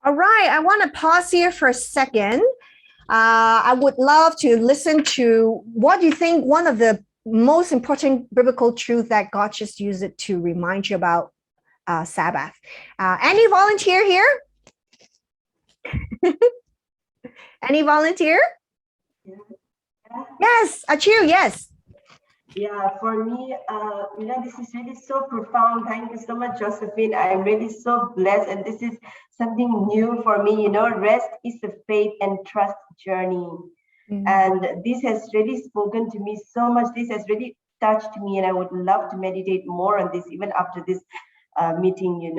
All right, I want to pause here for a second. I would love to listen to what you think one of the most important biblical truth that God just used it to remind you about Sabbath. Any volunteer here? Any volunteer? Yes, Achu, yes. Yeah, for me, this is really so profound. Thank you so much, Josephine. I'm really so blessed, and this is something new for me. Rest is a faith and trust journey, and this has really spoken to me so much. This has really touched me, and I would love to meditate more on this, even after this meeting.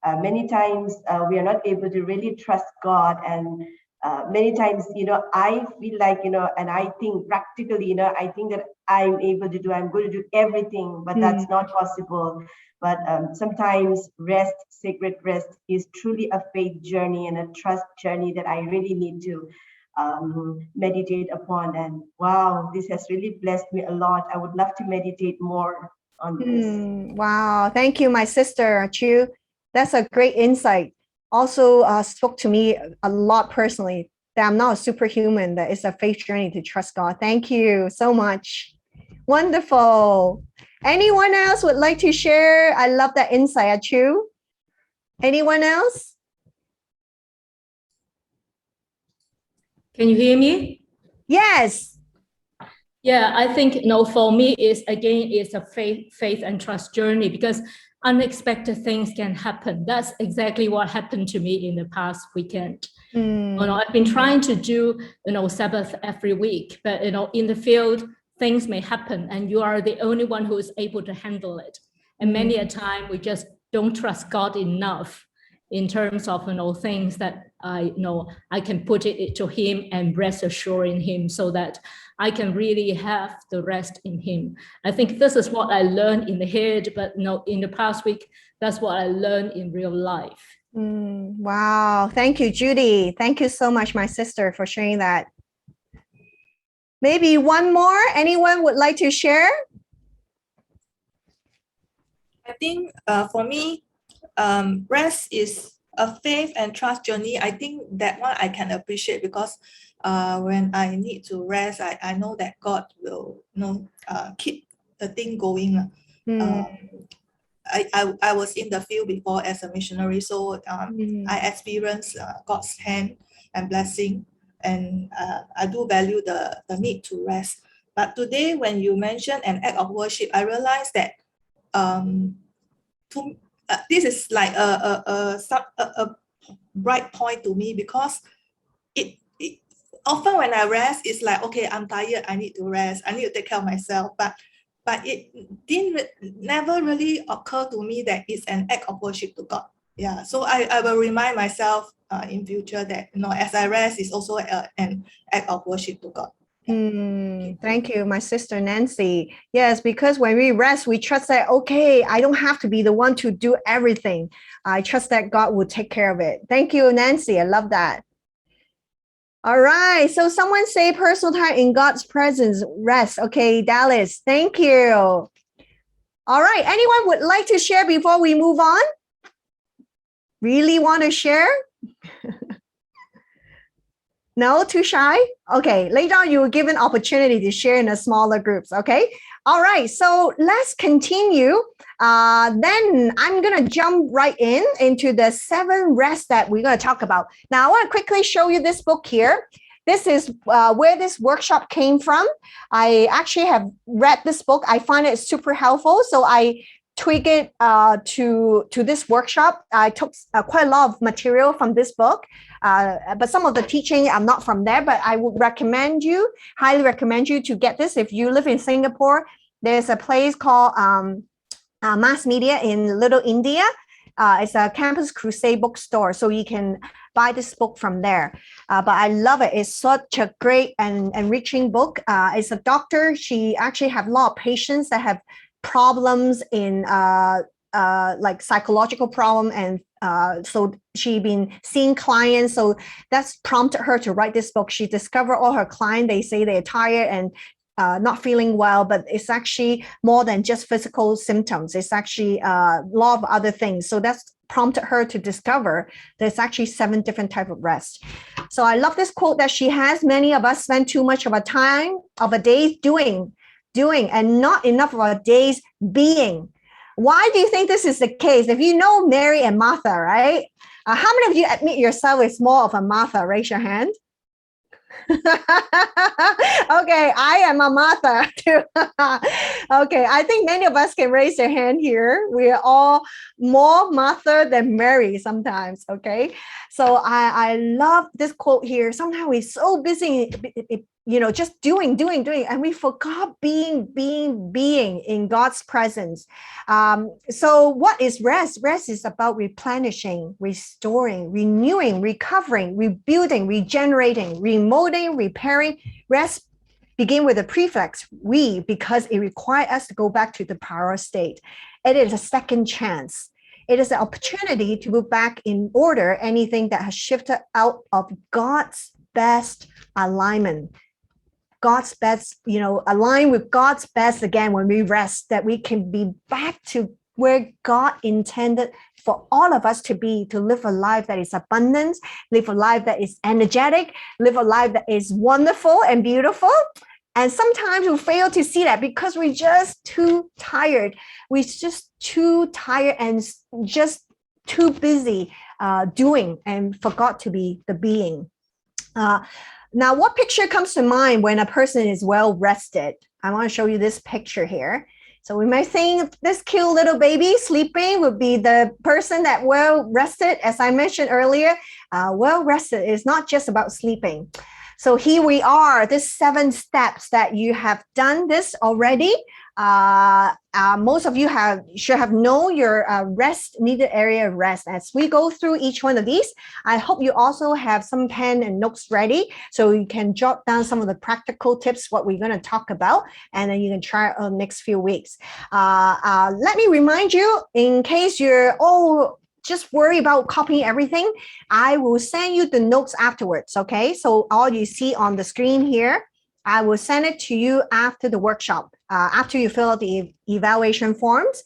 Many times we are not able to really trust God, and many times, I feel like, and I think practically, I think that I'm going to do everything, but that's not possible. But sometimes sacred rest is truly a faith journey and a trust journey that I really need to meditate upon. And wow, this has really blessed me a lot. I would love to meditate more on this. Wow, thank you, my sister Chu. That's a great insight. Also spoke to me a lot personally that I'm not a superhuman, that it's a faith journey to trust God. Thank you so much. Wonderful. Anyone else would like to share? I love that insight, Chu. Anyone else? Can you hear me? Yes. Yeah, I think for me it's a faith and trust journey, because unexpected things can happen. That's exactly what happened to me in the past weekend. I've been trying to do Sabbath every week, but in the field things may happen, and you are the only one who is able to handle it. And many a time we just don't trust God enough in terms of things that I can put it to Him and rest assured in Him, so that I can really have the rest in Him. I think this is what I learned in the head, but in the past week, that's what I learned in real life. Wow. Thank you, Judy. Thank you so much, my sister, for sharing that. Maybe one more. Anyone would like to share? I think for me, rest is a faith and trust journey. I think that one I can appreciate, because when I need to rest, I know that God will keep the thing going. I was in the field before as a missionary, so I experienced God's hand and blessing, and I do value the need to rest. But today, when you mention an act of worship, I realized that this is like a bright point to me, because it often when I rest, it's like, okay, I'm tired, I need to rest, I need to take care of myself, but it never really occur to me that it's an act of worship to God. Yeah, so I will remind myself in future that as I rest, it's also an act of worship to God. Thank you, my sister Nancy. Yes, because when we rest, we trust that, okay, I don't have to be the one to do everything. I trust that God will take care of it. Thank you, Nancy. I love that. All right. So someone say personal time in God's presence, rest. Okay, Dallas, thank you. All right. Anyone would like to share before we move on? Really want to share? No, too shy? Okay, later on you will give an opportunity to share in a smaller groups, okay? All right, so let's continue. Then I'm gonna jump right into the 7 rests that we're gonna talk about. Now I wanna quickly show you this book here. This is where this workshop came from. I actually have read this book. I find it super helpful, so I tweak it to this workshop. I took quite a lot of material from this book, but some of the teaching I'm not from there, but I would highly recommend you to get this. If you live in Singapore, there's a place called Mass Media in Little India. It's a Campus Crusade bookstore, so you can buy this book from there. But I love it. It's such a great and enriching book. It's a doctor. She actually have a lot of patients that have problems in like psychological problem, and so she been seeing clients, so that's prompted her to write this book. She discovered all her clients, they say they're tired and not feeling well, but it's actually more than just physical symptoms. It's actually a lot of other things. So that's prompted her to discover there's actually 7 different types of rest. So I love this quote that she has. Many of us spend too much of our time of a day doing, and not enough of our days being. Why do you think this is the case? If you know Mary and Martha, right? How many of you admit yourself is more of a Martha? Raise your hand. Okay, I am a Martha too. Okay, I think many of us can raise their hand here. We are all more Martha than Mary sometimes. Okay, so I love this quote here. Sometimes we're so busy, just doing, and we forgot being in God's presence. So what is rest? Rest is about replenishing, restoring, renewing, recovering, rebuilding, regenerating, remolding, repairing. Rest begin with the prefix we, because it requires us to go back to the prior state. It is a second chance. It is an opportunity to put back in order anything that has shifted out of God's best alignment. God's best, align with God's best again when we rest, that we can be back to where God intended for all of us to be, to live a life that is abundant, live a life that is energetic, live a life that is wonderful and beautiful. And sometimes we fail to see that because we're just too tired. We're just too tired and just too busy doing and forgot to be the being. Now, what picture comes to mind when a person is well rested? I want to show you this picture here. So we might think this cute little baby sleeping would be the person that well rested. As I mentioned earlier, well rested is not just about sleeping. So here we are, this 7 steps that you have done this already. Most of you should have known your rest needed area of rest. As we go through each one of these, I hope you also have some pen and notes ready so you can jot down some of the practical tips, what we're going to talk about, and then you can try it on the next few weeks. Let me remind you, in case you're just worry about copying everything, I will send you the notes afterwards, okay? So all you see on the screen here, I will send it to you after the workshop, after you fill out the evaluation forms.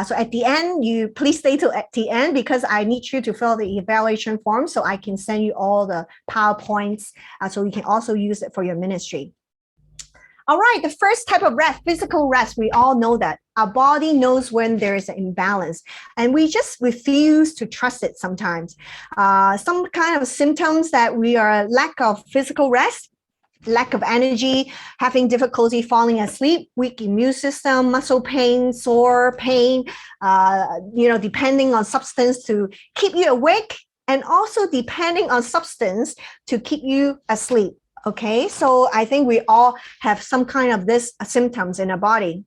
So at the end, you please stay till at the end because I need you to fill out the evaluation form so I can send you all the PowerPoints so you can also use it for your ministry. All right, the first type of rest, physical rest, we all know that. Our body knows when there is an imbalance and we just refuse to trust it sometimes. Some kind of symptoms that we are lack of physical rest, lack of energy, having difficulty falling asleep, weak immune system, muscle pain, sore pain, depending on substance to keep you awake and also depending on substance to keep you asleep. Okay, so I think we all have some kind of this symptoms in our body.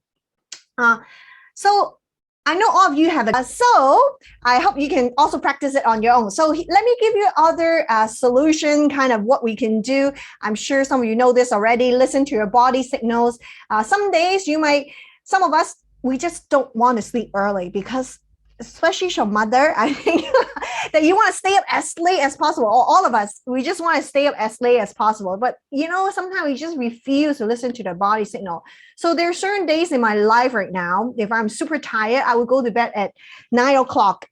So I know all of you have it. So I hope you can also practice it on your own. So let me give you other solution, kind of what we can do. I'm sure some of you know this already. Listen to your body signals. Some days some of us, we just don't want to sleep early because especially your mother, I think that you want to stay up as late as possible. Or all of us, we just want to stay up as late as possible. But sometimes we just refuse to listen to the body signal. So there are certain days in my life right now, if I'm super tired, I would go to bed at 9 o'clock.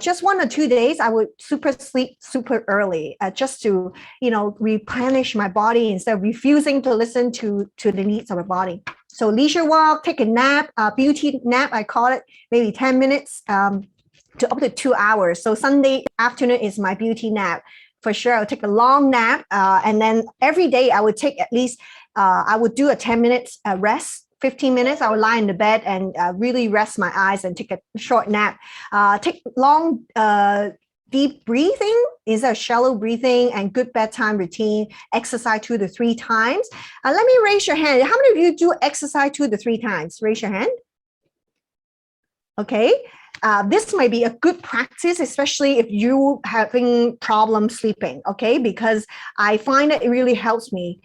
Just 1 or 2 days, I would sleep super early just to, replenish my body instead of refusing to listen to the needs of my body. So leisure walk, take a nap, beauty nap, I call it, maybe 10 minutes to up to 2 hours. So Sunday afternoon is my beauty nap. For sure, I'll take a long nap. And then every day I would take at least, I would do a 10 minutes rest. 15 minutes, I would lie in the bed and really rest my eyes and take a short nap. Take long, deep breathing is a shallow breathing and good bedtime routine. Exercise 2 to 3 times. Let me raise your hand. How many of you do exercise 2 to 3 times? Raise your hand. Okay. This might be a good practice, especially if you having problem sleeping, okay? Because I find that it really helps me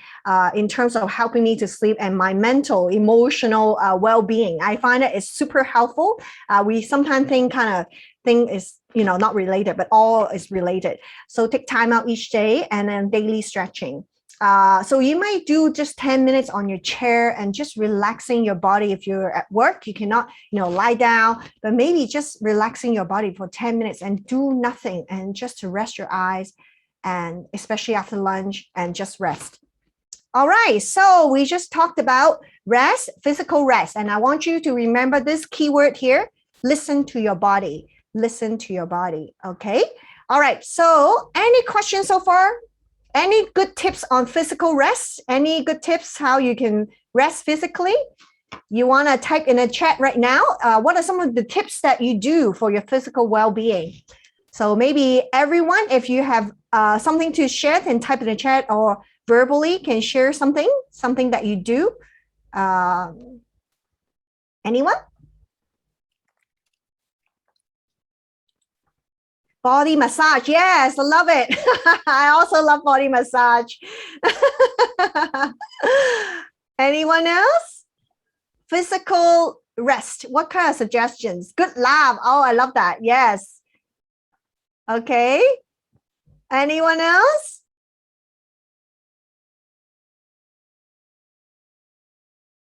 in terms of helping me to sleep and my mental, emotional well-being. I find that it's super helpful. We sometimes think is, not related, but all is related. So take time out each day and then daily stretching. So you might do just 10 minutes on your chair and just relaxing your body. If you're at work, you cannot, lie down, but maybe just relaxing your body for 10 minutes and do nothing and just to rest your eyes, and especially after lunch, and just rest. All right, so we just talked about rest, physical rest, and I want you to remember this keyword here: listen to your body. Listen to your body. Okay. All right. So any questions so far? Any good tips on physical rest? Any good tips how you can rest physically? You want to type in a chat right now. What are some of the tips that you do for your physical well-being? So maybe everyone, if you have something to share, then type in the chat, or verbally can share something that you do. Anyone? Body massage. Yes, I love it. I also love body massage. Anyone else? Physical rest. What kind of suggestions? Good laugh. Oh, I love that. Yes. Okay. Anyone else?